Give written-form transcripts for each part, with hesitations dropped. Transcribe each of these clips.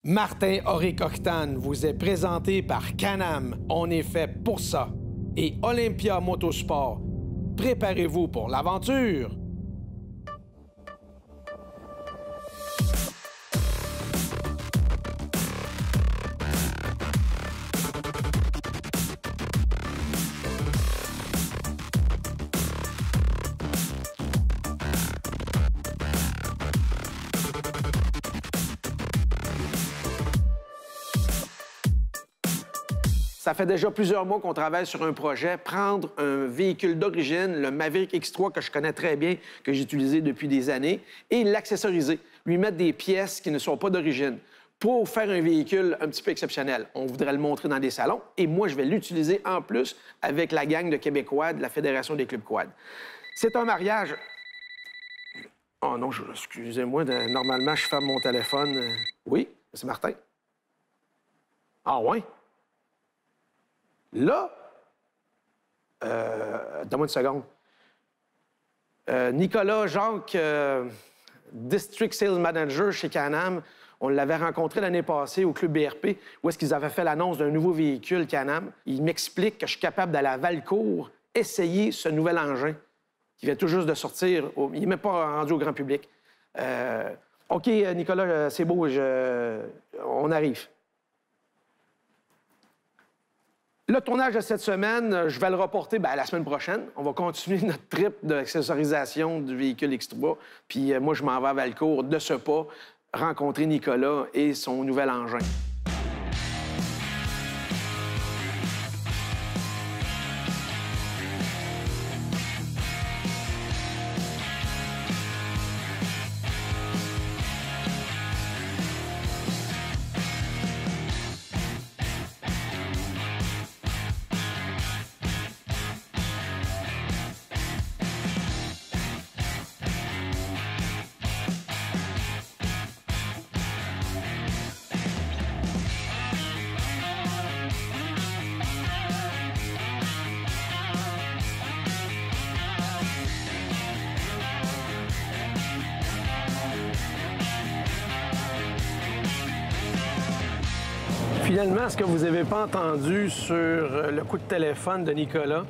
Martin Auric Octane vous est présenté par Can-Am. On est fait pour ça. Et Olympia Motorsport. Préparez-vous pour l'aventure! Ça fait déjà plusieurs mois qu'on travaille sur un projet, prendre un véhicule d'origine, le Maverick X3 que je connais très bien, que j'ai utilisé depuis des années, et l'accessoriser, lui mettre des pièces qui ne sont pas d'origine pour faire un véhicule un petit peu exceptionnel. On voudrait le montrer dans des salons, et moi, je vais l'utiliser en plus avec la gang de Québécois de la Fédération des clubs quad. C'est un mariage... Oh non, excusez-moi, normalement, je ferme mon téléphone. Oui, c'est Martin. Ah ouais? Là, donne-moi une seconde. Nicolas Jacques, District Sales Manager chez Can-Am, on l'avait rencontré l'année passée au Club BRP, où est-ce qu'ils avaient fait l'annonce d'un nouveau véhicule Can-Am. Il m'explique que je suis capable d'aller à Valcourt essayer ce nouvel engin qui vient tout juste de sortir. Il n'est même pas rendu au grand public. OK, Nicolas, c'est beau, on arrive. Le tournage de cette semaine, je vais le reporter la semaine prochaine. On va continuer notre trip d'accessorisation du véhicule X3. Puis moi, je m'en vais à Valcourt de ce pas rencontrer Nicolas et son nouvel engin. Finalement, ce que vous n'avez pas entendu sur le coup de téléphone de Nicolas,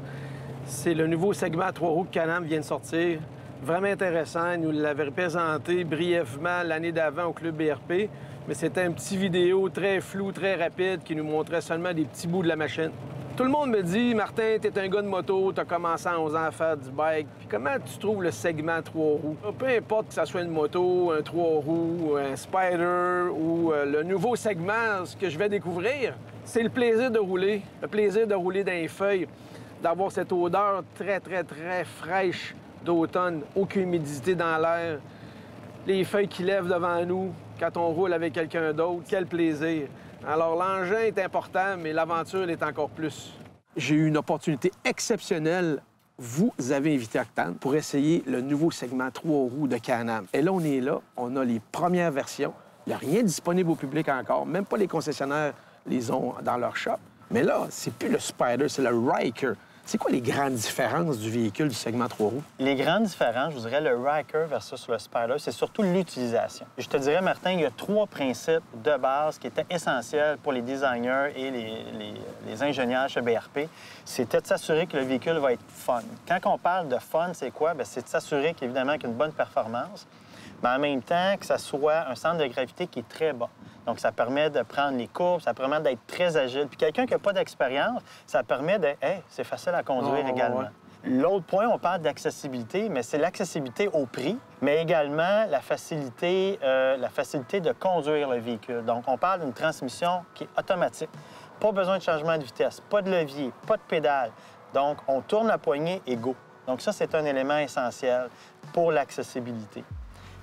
c'est le nouveau segment à 3 roues que Can-Am vient de sortir. Vraiment intéressant. Il nous l'avait présenté brièvement l'année d'avant au Club BRP, mais c'était un petit vidéo très flou, très rapide qui nous montrait seulement des petits bouts de la machine. Tout le monde me dit « Martin, t'es un gars de moto, t'as commencé à 11 ans à faire du bike. Puis comment tu trouves le segment 3 roues? Peu importe que ça soit une moto, un 3 roues, un Spider ou le nouveau segment, ce que je vais découvrir, c'est le plaisir de rouler. Le plaisir de rouler dans les feuilles, d'avoir cette odeur très, très, très fraîche d'automne, aucune humidité dans l'air, les feuilles qui lèvent devant nous quand on roule avec quelqu'un d'autre. Quel plaisir! Alors, l'engin est important, mais l'aventure l'est encore plus. J'ai eu une opportunité exceptionnelle. Vous avez invité Octane pour essayer le nouveau segment 3 roues de Can-Am. Et là, on a les premières versions. Il n'y a rien disponible au public encore, même pas les concessionnaires les ont dans leur shop. Mais là, c'est plus le Spider, c'est le Ryker. C'est quoi les grandes différences du véhicule du segment 3 roues? Les grandes différences, je vous dirais, le Ryker versus le Spider, c'est surtout l'utilisation. Je te dirais, Martin, il y a 3 principes de base qui étaient essentiels pour les designers et les ingénieurs chez BRP. C'était de s'assurer que le véhicule va être fun. Quand on parle de fun, c'est quoi? C'est de s'assurer qu'évidemment qu'il y a une bonne performance, mais en même temps que ça soit un centre de gravité qui est très bas. Donc, ça permet de prendre les courbes, ça permet d'être très agile. Puis quelqu'un qui n'a pas d'expérience, ça permet de... Hey, c'est facile à conduire également. Ouais. L'autre point, on parle d'accessibilité, mais c'est l'accessibilité au prix, mais également la facilité de conduire le véhicule. Donc, on parle d'une transmission qui est automatique. Pas besoin de changement de vitesse, pas de levier, pas de pédale. Donc, on tourne la poignée et go. Donc, ça, c'est un élément essentiel pour l'accessibilité.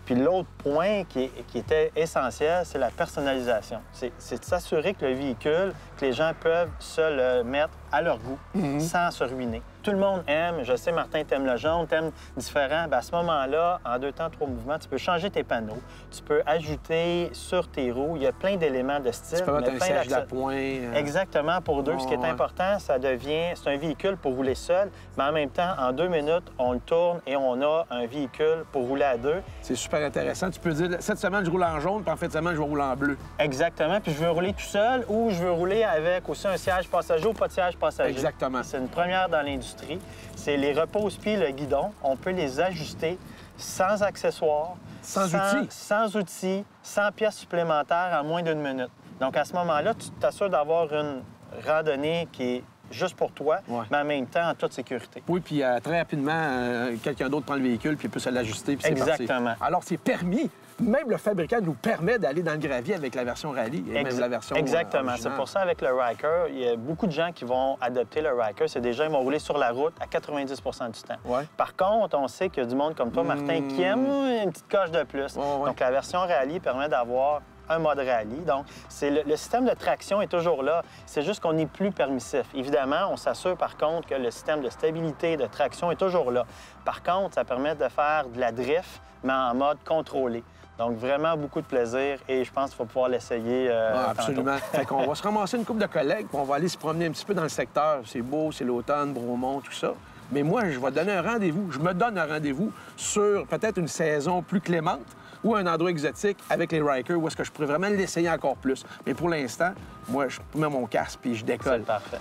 Puis l'autre point qui était essentiel, c'est la personnalisation. C'est de s'assurer que le véhicule, que les gens peuvent se le mettre à leur goût, sans se ruiner. Tout le monde aime, je sais, Martin, t'aimes le jaune, t'aimes différent. Bien, à ce moment-là, en 2 temps, 3 mouvements, tu peux changer tes panneaux, tu peux ajouter sur tes roues. Il y a plein d'éléments de style. Tu peux mettre un siège d'appoint. Exactement, pour 2. Ce qui est important, c'est un véhicule pour rouler seul, mais en même temps, en 2 minutes, on le tourne et on a un véhicule pour rouler à 2. C'est super intéressant. Tu peux dire, cette semaine, je roule en jaune, puis en fin de semaine, je vais rouler en bleu. Exactement, puis je veux rouler tout seul ou je veux rouler avec aussi un siège passager ou pas de siège passager. Exactement. C'est une première dans l'industrie. C'est les repose-pieds, le guidon. On peut les ajuster sans accessoires, sans outils, sans pièces supplémentaires en moins d'1 minute. Donc, à ce moment-là, tu t'assures d'avoir une randonnée qui est juste pour toi, mais en même temps en toute sécurité. Oui, puis très rapidement, quelqu'un d'autre prend le véhicule puis il peut se l'ajuster, puis c'est parti. Exactement. Alors, c'est permis. Même le fabricant nous permet d'aller dans le gravier avec la version rallye et même la version Exactement. C'est originale. pour ça, avec le Ryker, il y a beaucoup de gens qui vont adopter le Ryker. C'est des gens qui vont rouler sur la route à 90 du temps. Ouais. Par contre, on sait qu'il y a du monde comme toi, Martin, qui aime une petite coche de plus. Donc, la version rallye permet d'avoir un mode rallye. Donc, le système de traction est toujours là. C'est juste qu'on n'est plus permissif. Évidemment, on s'assure par contre que le système de stabilité et de traction est toujours là. Par contre, ça permet de faire de la drift, mais en mode contrôlé. Donc, vraiment beaucoup de plaisir et je pense qu'il faut pouvoir l'essayer. Absolument. Fait qu'on va se ramasser une couple de collègues puis on va aller se promener un petit peu dans le secteur. C'est beau, c'est l'automne, Bromont, tout ça. Mais moi, je vais donner un rendez-vous. Je me donne un rendez-vous sur peut-être une saison plus clémente ou un endroit exotique avec les Ryker où est-ce que je pourrais vraiment l'essayer encore plus. Mais pour l'instant, moi, je mets mon casque puis je décolle. C'est parfait.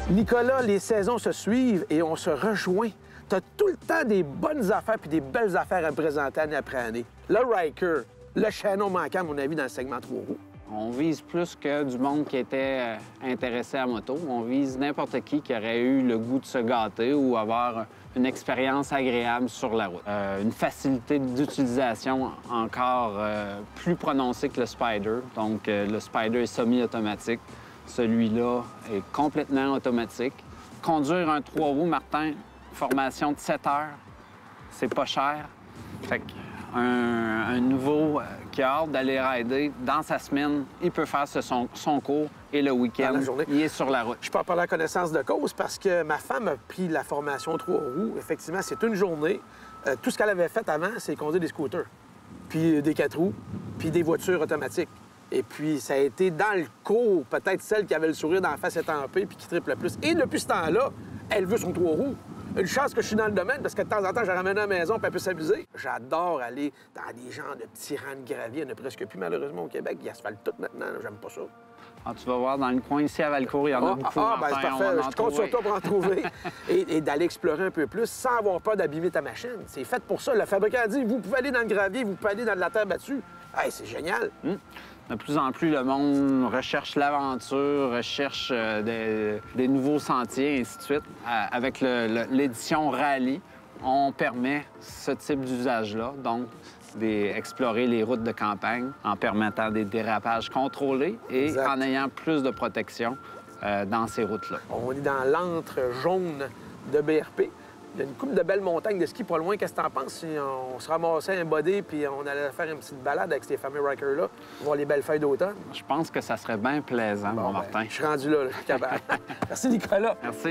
Nicolas, les saisons se suivent et on se rejoint. Tu as tout le temps des bonnes affaires puis des belles affaires à me présenter année après année. Le Ryker, le chaînon manquant, à mon avis, dans le segment 3 roues. On vise plus que du monde qui était intéressé à moto. On vise n'importe qui aurait eu le goût de se gâter ou avoir une expérience agréable sur la route. Une facilité d'utilisation encore plus prononcée que le Spyder. Donc, le Spyder est semi-automatique. Celui-là est complètement automatique. Conduire un 3 roues, Martin, formation de 7 heures, c'est pas cher. Fait un nouveau qui a hâte d'aller rider dans sa semaine, il peut faire son cours et le week-end, il est sur la route. Je peux en parler à connaissance de cause parce que ma femme a pris la formation 3 roues. Effectivement, c'est une journée. Tout ce qu'elle avait fait avant, c'est conduire des scooters, puis des 4 roues, puis des voitures automatiques. Et puis, ça a été dans le cours, peut-être celle qui avait le sourire dans la face étampée puis qui triple le plus. Et depuis ce temps-là, elle veut son 3 roues. Une chance que je suis dans le domaine, parce que de temps en temps, je la ramène à la maison puis elle peut s'amuser. J'adore aller dans des genres de petits rangs de gravier. Il n'y en a presque plus, malheureusement, au Québec. Ils asphaltent tout maintenant. J'aime pas ça. Ah, tu vas voir, dans le coin ici à Valcourt, il y en a beaucoup. Ben c'est parfait. Je compte sur toi pour en trouver et d'aller explorer un peu plus sans avoir peur d'abîmer ta machine. C'est fait pour ça. Le fabricant dit, vous pouvez aller dans le gravier, vous pouvez aller dans de la terre battue. Hey, c'est génial. De plus en plus, le monde recherche l'aventure, recherche des nouveaux sentiers, et ainsi de suite. Avec l'édition Rallye, on permet ce type d'usage-là, donc d'explorer les routes de campagne en permettant des dérapages contrôlés et en ayant plus de protection dans ces routes-là. On est dans l'antre jaune de BRP. Il y a une couple de belles montagnes de ski pas loin. Qu'est-ce que t'en penses si on se ramassait un body puis on allait faire une petite balade avec ces fameux Rikers-là, voir les belles feuilles d'automne? Je pense que ça serait bien plaisant, mon Martin. Je suis rendu là, je suis capable. Merci, Nicolas. Merci.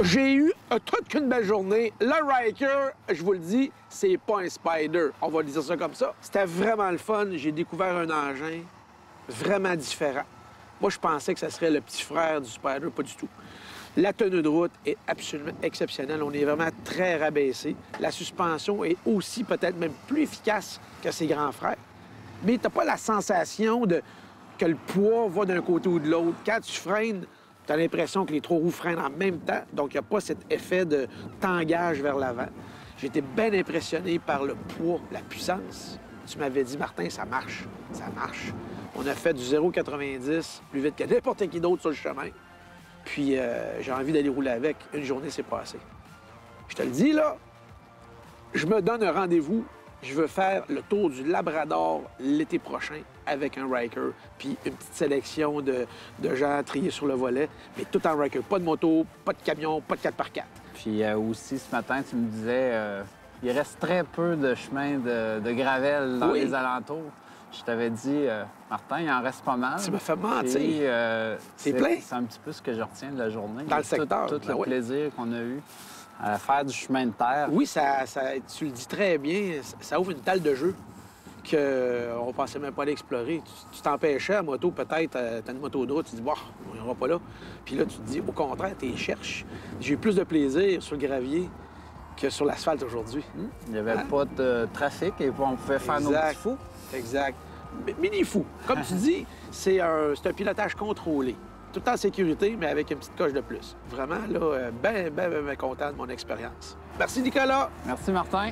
J'ai eu toute qu'une belle journée. Le Ryker, je vous le dis, c'est pas un Spyder. On va dire ça comme ça. C'était vraiment le fun. J'ai découvert un engin vraiment différent. Moi, je pensais que ça serait le petit frère du Spyder, pas du tout. La tenue de route est absolument exceptionnelle. On est vraiment très rabaissé. La suspension est aussi peut-être même plus efficace que ses grands frères. Mais t'as pas la sensation que le poids va d'un côté ou de l'autre. Quand tu freines, Tu as l'impression que les trois roues freinent en même temps, donc il n'y a pas cet effet de tangage vers l'avant. J'ai été bien impressionné par le poids, la puissance. Tu m'avais dit, Martin, ça marche. Ça marche. On a fait du 0,90 plus vite que n'importe qui d'autre sur le chemin. Puis j'ai envie d'aller rouler avec. Une journée, c'est pas assez. Je te le dis, là, je me donne un rendez-vous. Je veux faire le tour du Labrador l'été prochain avec un Ryker, puis une petite sélection de gens triés sur le volet, mais tout en Ryker. Pas de moto, pas de camion, pas de 4x4. Puis aussi, ce matin, tu me disais, il reste très peu de chemin de gravel dans les alentours. Je t'avais dit, Martin, il en reste pas mal. Tu me fais mentir. C'est plein. C'est un petit peu ce que je retiens de la journée. Dans le secteur. Tout le plaisir qu'on a eu à faire du chemin de terre. Oui, tu le dis très bien, ça ouvre une dalle de jeu qu'on ne pensait même pas aller explorer. Tu t'empêchais à moto, peut-être, t'as une moto de route, tu dis, bon, on n'ira pas là. Puis là, tu te dis, au contraire, tu les cherches. J'ai eu plus de plaisir sur le gravier que sur l'asphalte aujourd'hui. Il n'y avait pas de trafic et on pouvait faire nos petits fous. Exact. Mini-fou. Comme tu dis, c'est un pilotage contrôlé. Tout en sécurité, mais avec une petite coche de plus. Vraiment, là, bien content de mon expérience. Merci, Nicolas. Merci, Martin.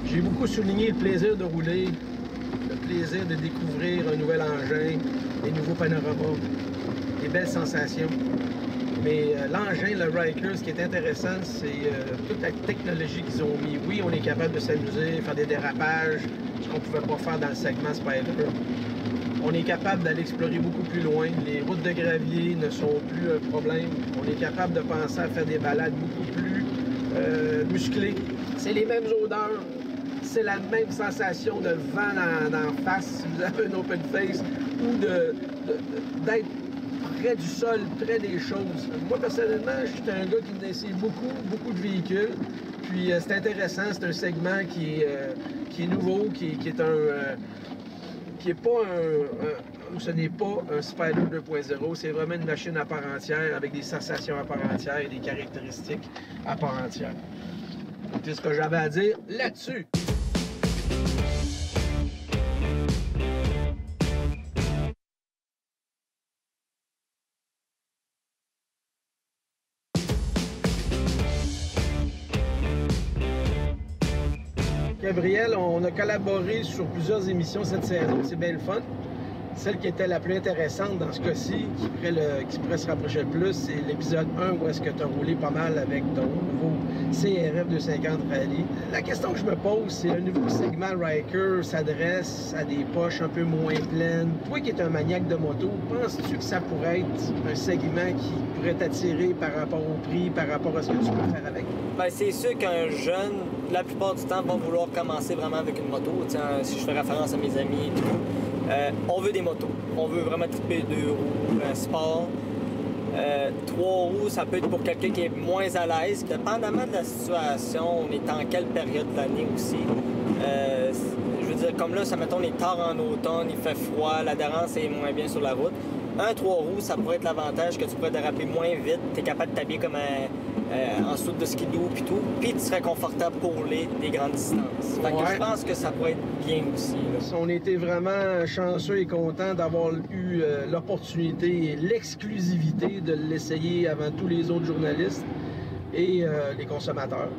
J'ai beaucoup souligné le plaisir de rouler, le plaisir de découvrir un nouvel engin, des nouveaux panoramas, des belles sensations. Mais l'engin, le Ryker, ce qui est intéressant, c'est toute la technologie qu'ils ont mis. Oui, on est capable de s'amuser, faire des dérapages, ce qu'on ne pouvait pas faire dans le segment Spider. On est capable d'aller explorer beaucoup plus loin. Les routes de gravier ne sont plus un problème. On est capable de penser à faire des balades beaucoup plus musclées. C'est les mêmes odeurs. C'est la même sensation de vent dans face si vous avez un open face ou d'être près du sol, près des choses. Moi, personnellement, je suis un gars qui essaie beaucoup de véhicules. Puis c'est intéressant, c'est un segment qui est nouveau, qui est pas ce n'est pas un Spider 2.0, c'est vraiment une machine à part entière avec des sensations à part entière et des caractéristiques à part entière. C'est ce que j'avais à dire là-dessus. Gabriel, on a collaboré sur plusieurs émissions cette saison, c'est bien le fun. Celle qui était la plus intéressante dans ce cas-ci, qui pourrait se rapprocher le plus, c'est l'épisode 1 où est-ce que tu as roulé pas mal avec ton nouveau CRF 250 Rally. La question que je me pose, c'est le nouveau segment Ryker s'adresse à des poches un peu moins pleines. Toi qui es un maniaque de moto, penses-tu que ça pourrait être un segment qui pourrait t'attirer par rapport au prix, par rapport à ce que tu peux faire avec? Bien, c'est sûr qu'un jeune, la plupart du temps, va vouloir commencer vraiment avec une moto. Tiens, si je fais référence à mes amis et tout. On veut des motos. On veut vraiment triper 2 roues, un sport. 3 roues, ça peut être pour quelqu'un qui est moins à l'aise. Dépendamment de la situation, on est en quelle période de l'année aussi. Je veux dire, comme là, ça mettons, on est tard en automne, il fait froid, l'adhérence est moins bien sur la route. Un 3 roues, ça pourrait être l'avantage que tu pourrais déraper moins vite. Tu es capable de t'habiller comme en soute de skidoo puis tout. Puis tu serais confortable pour rouler des grandes distances. Fait que je pense que ça pourrait être bien aussi. Là. On était vraiment chanceux et contents d'avoir eu l'opportunité et l'exclusivité de l'essayer avant tous les autres journalistes et les consommateurs.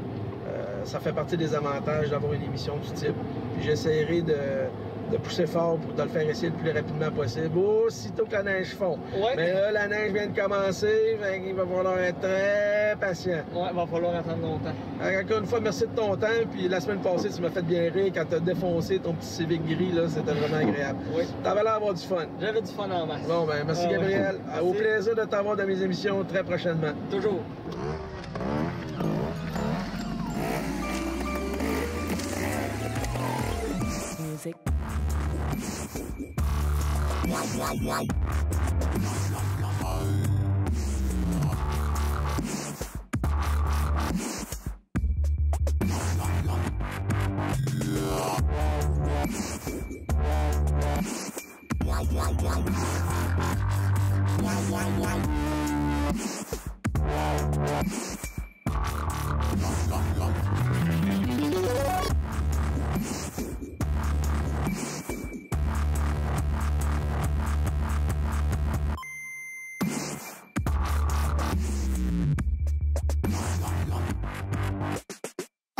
Ça fait partie des avantages d'avoir une émission du type. J'essaierai de pousser fort pour te le faire essayer le plus rapidement possible, aussitôt que la neige fond. Ouais. Mais là, la neige vient de commencer, il va falloir être très patient. Ouais, il va falloir attendre longtemps. Alors, encore une fois, merci de ton temps. Puis la semaine passée, tu m'as fait bien rire quand tu as défoncé ton petit Civic gris, là, c'était vraiment agréable. Oui. T'avais l'air d'avoir du fun. J'avais du fun en masse. Bon, ben merci Gabriel. Ouais. Merci. Au plaisir de t'avoir dans mes émissions très prochainement. Toujours. Music.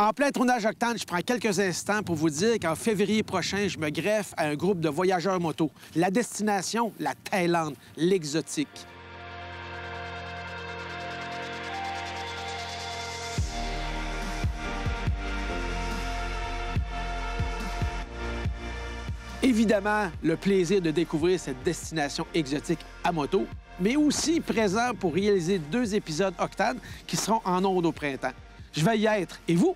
En plein tournage Octane, je prends quelques instants pour vous dire qu'en février prochain, je me greffe à un groupe de voyageurs moto. La destination, la Thaïlande, l'exotique. Évidemment, le plaisir de découvrir cette destination exotique à moto, mais aussi présent pour réaliser 2 épisodes Octane qui seront en ondes au printemps. Je vais y être. Et vous?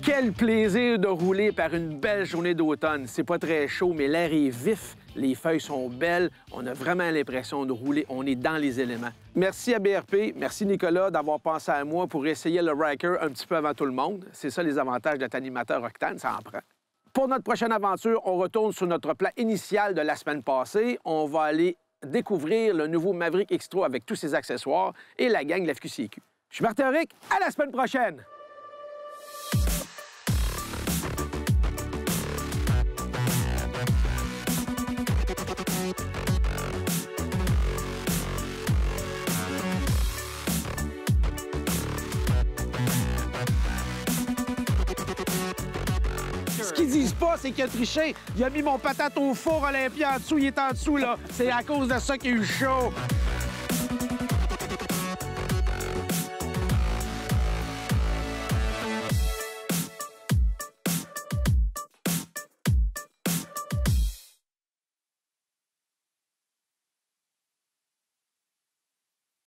Quel plaisir de rouler par une belle journée d'automne. C'est pas très chaud, mais l'air est vif, les feuilles sont belles. On a vraiment l'impression de rouler, on est dans les éléments. Merci à BRP, merci Nicolas d'avoir pensé à moi pour essayer le Ryker un petit peu avant tout le monde. C'est ça les avantages d'être animateur Octane, ça en prend. Pour notre prochaine aventure, on retourne sur notre plan initial de la semaine passée. On va aller découvrir le nouveau Maverick X3 avec tous ses accessoires et la gang de la FQCQ. Je suis Martin Rick, à la semaine prochaine! Ce qu'ils disent pas, c'est qu'il a triché. Il a mis mon patate au four Olympia en dessous. Il est en dessous, là. C'est à cause de ça qu'il a eu chaud.